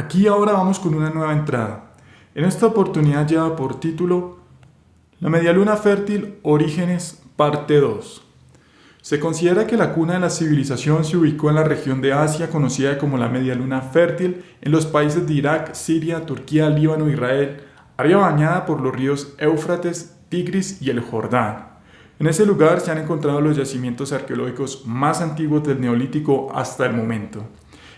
Aquí ahora vamos con una nueva entrada. En esta oportunidad lleva por título La medialuna fértil, Orígenes, parte 2. Se considera que la cuna de la civilización se ubicó en la región de Asia conocida como la medialuna fértil, en los países de Irak, Siria, Turquía, Líbano, Israel, área bañada por los ríos Éufrates, Tigris y el Jordán. En ese lugar se han encontrado los yacimientos arqueológicos más antiguos del Neolítico hasta el momento.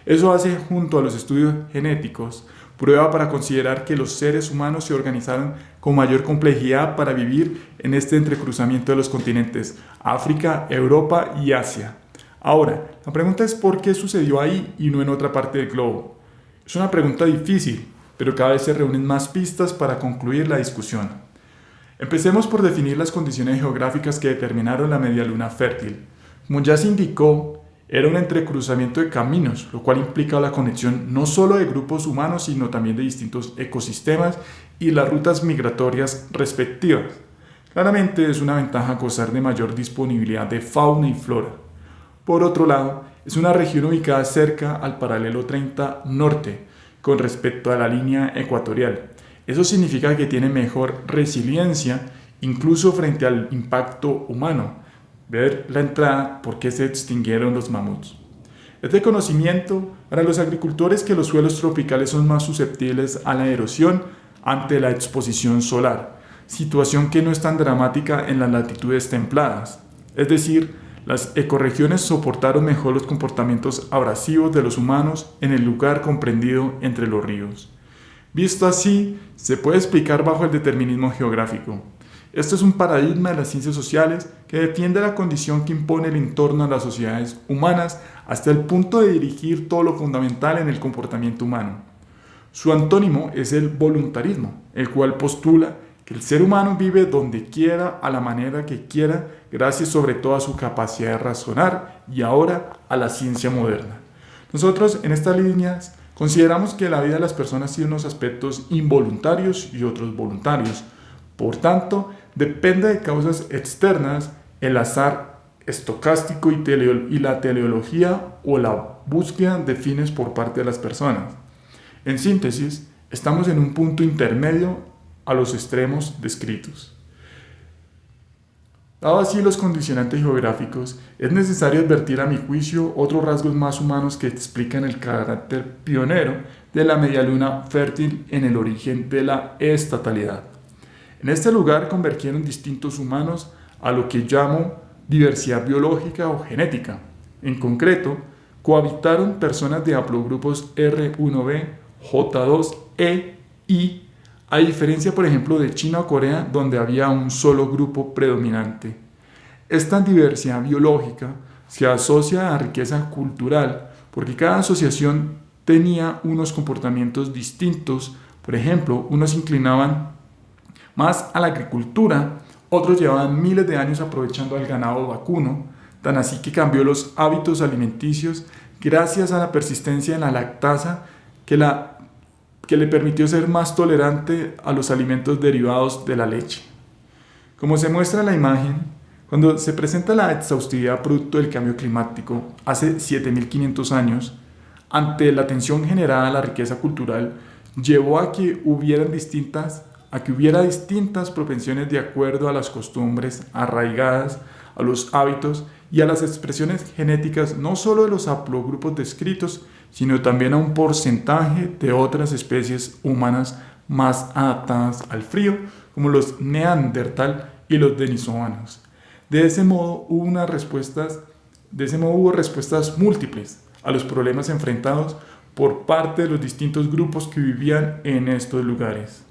Eso hace, junto a los estudios genéticos, prueba para considerar que los seres humanos se organizaron con mayor complejidad para vivir en este entrecruzamiento de los continentes África, Europa y Asia. Ahora, la pregunta es ¿por qué sucedió ahí y no en otra parte del globo? Es una pregunta difícil, pero cada vez se reúnen más pistas para concluir la discusión. Empecemos por definir las condiciones geográficas que determinaron la medialuna fértil. Como ya se indicó, era un entrecruzamiento de caminos, lo cual implica la conexión no solo de grupos humanos, sino también de distintos ecosistemas y las rutas migratorias respectivas. Claramente es una ventaja gozar de mayor disponibilidad de fauna y flora. Por otro lado, es una región ubicada cerca al paralelo 30 norte con respecto a la línea ecuatorial. Eso significa que tiene mejor resiliencia incluso frente al impacto humano. Ver la entrada, por qué se extinguieron los mamuts. Es de conocimiento para los agricultores que los suelos tropicales son más susceptibles a la erosión ante la exposición solar, situación que no es tan dramática en las latitudes templadas. Es decir, las ecorregiones soportaron mejor los comportamientos abrasivos de los humanos en el lugar comprendido entre los ríos. Visto así, se puede explicar bajo el determinismo geográfico. Esto es un paradigma de las ciencias sociales que defiende la condición que impone el entorno a las sociedades humanas hasta el punto de dirigir todo lo fundamental en el comportamiento humano. Su antónimo es el voluntarismo, el cual postula que el ser humano vive donde quiera, a la manera que quiera, gracias sobre todo a su capacidad de razonar y ahora a la ciencia moderna. Nosotros en estas líneas consideramos que la vida de las personas tiene unos aspectos involuntarios y otros voluntarios. Por tanto, depende de causas externas, el azar estocástico y la teleología o la búsqueda de fines por parte de las personas. En síntesis, estamos en un punto intermedio a los extremos descritos. Dado así los condicionantes geográficos, es necesario advertir a mi juicio otros rasgos más humanos que explican el carácter pionero de la medialuna fértil en el origen de la estatalidad. En este lugar convergieron distintos humanos a lo que llamo diversidad biológica o genética. En concreto, cohabitaron personas de haplogrupos R1b, J2e, I, a diferencia, por ejemplo, de China o Corea, donde había un solo grupo predominante. Esta diversidad biológica se asocia a riqueza cultural, porque cada asociación tenía unos comportamientos distintos. Por ejemplo, unos inclinaban más a la agricultura, otros llevaban miles de años aprovechando al ganado vacuno, tan así que cambió los hábitos alimenticios gracias a la persistencia en la lactasa que le permitió ser más tolerante a los alimentos derivados de la leche. Como se muestra en la imagen, cuando se presenta la exhaustividad producto del cambio climático hace 7.500 años, ante la tensión generada a la riqueza cultural, llevó a que hubiera distintas propensiones de acuerdo a las costumbres arraigadas, a los hábitos y a las expresiones genéticas no solo de los haplogrupos descritos, sino también a un porcentaje de otras especies humanas más adaptadas al frío, como los neandertal y los denisovanos. De ese modo hubo respuestas múltiples a los problemas enfrentados por parte de los distintos grupos que vivían en estos lugares.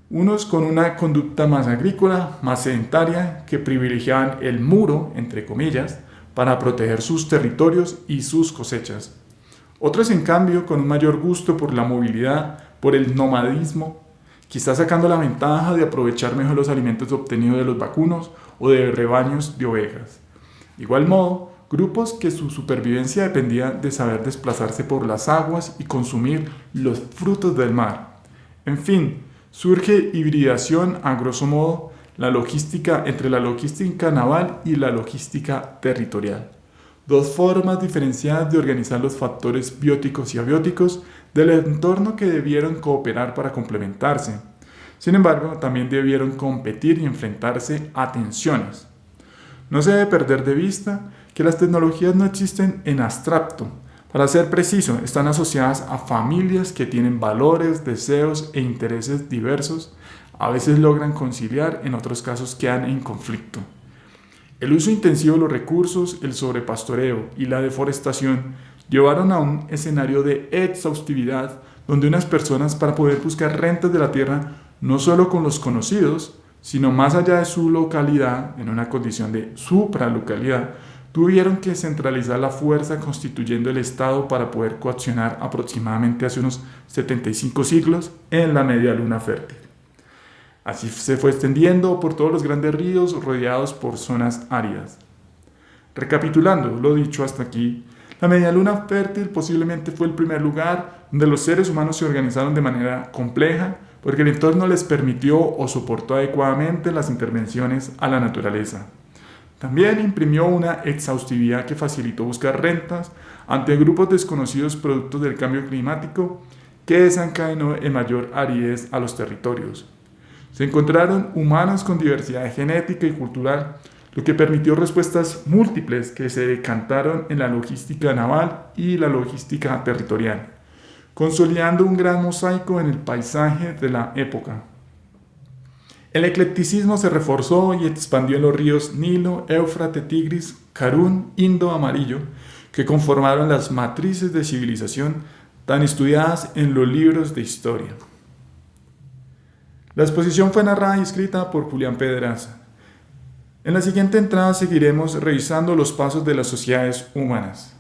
Unos con una conducta más agrícola, más sedentaria, que privilegiaban el muro, entre comillas, para proteger sus territorios y sus cosechas. Otros, en cambio, con un mayor gusto por la movilidad, por el nomadismo, quizás sacando la ventaja de aprovechar mejor los alimentos obtenidos de los vacunos o de rebaños de ovejas. De igual modo, grupos que su supervivencia dependía de saber desplazarse por las aguas y consumir los frutos del mar. En fin, surge hibridación, a grosso modo, entre la logística naval y la logística territorial. dos formas diferenciadas de organizar los factores bióticos y abióticos del entorno que debieron cooperar para complementarse. Sin embargo, también debieron competir y enfrentarse a tensiones. No se debe perder de vista que las tecnologías no existen en abstracto. Para ser preciso, están asociadas a familias que tienen valores, deseos e intereses diversos. A veces logran conciliar, en otros casos quedan en conflicto. El uso intensivo de los recursos, el sobrepastoreo y la deforestación llevaron a un escenario de exhaustividad donde unas personas, para poder buscar rentas de la tierra no solo con los conocidos, sino más allá de su localidad, en una condición de supralocalidad, tuvieron que centralizar la fuerza constituyendo el Estado para poder coaccionar aproximadamente hace unos 75 siglos en la media luna fértil. Así se fue extendiendo por todos los grandes ríos rodeados por zonas áridas. Recapitulando lo dicho hasta aquí, la media luna fértil posiblemente fue el primer lugar donde los seres humanos se organizaron de manera compleja porque el entorno les permitió o soportó adecuadamente las intervenciones a la naturaleza. También imprimió una exhaustividad que facilitó buscar rentas ante grupos desconocidos productos del cambio climático que desencadenó en mayor aridez a los territorios. Se encontraron humanos con diversidad genética y cultural, lo que permitió respuestas múltiples que se decantaron en la logística naval y la logística territorial, consolidando un gran mosaico en el paisaje de la época. El eclecticismo se reforzó y expandió en los ríos Nilo, Éufrates, Tigris, Karun, Indo, Amarillo, que conformaron las matrices de civilización tan estudiadas en los libros de historia. La exposición fue narrada y escrita por Julián Pedraza. En la siguiente entrada seguiremos revisando los pasos de las sociedades humanas.